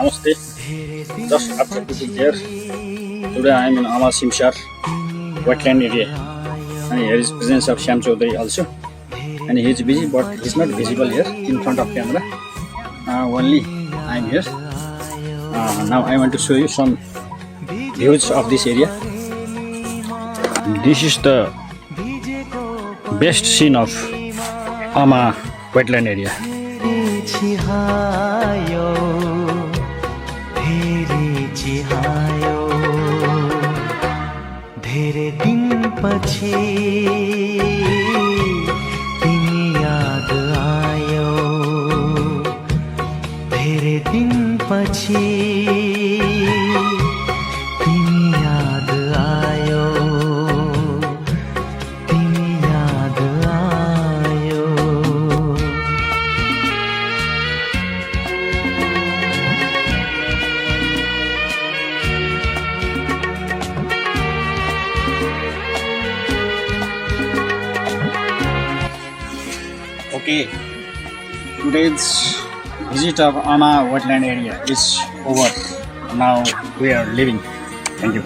Namaste. Just after visiting there, today I am in Amaha Simasar wetland area, and here is presence of Shyam Chaudhary also. And he is busy, but he is not visible here in front of camera. Only I am here. Now I want to show you some views of this area. This is the best scene of Amaha wetland area. धेरै दिन पछि तिमी याद आयो धेरै दिन पछि तिमी याद आयो तिमी याद आयो Okay, today's visit of Amaha wetland area is over. Now we are leaving. Thank you.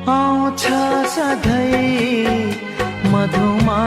आउँछ सधैँ मधुमा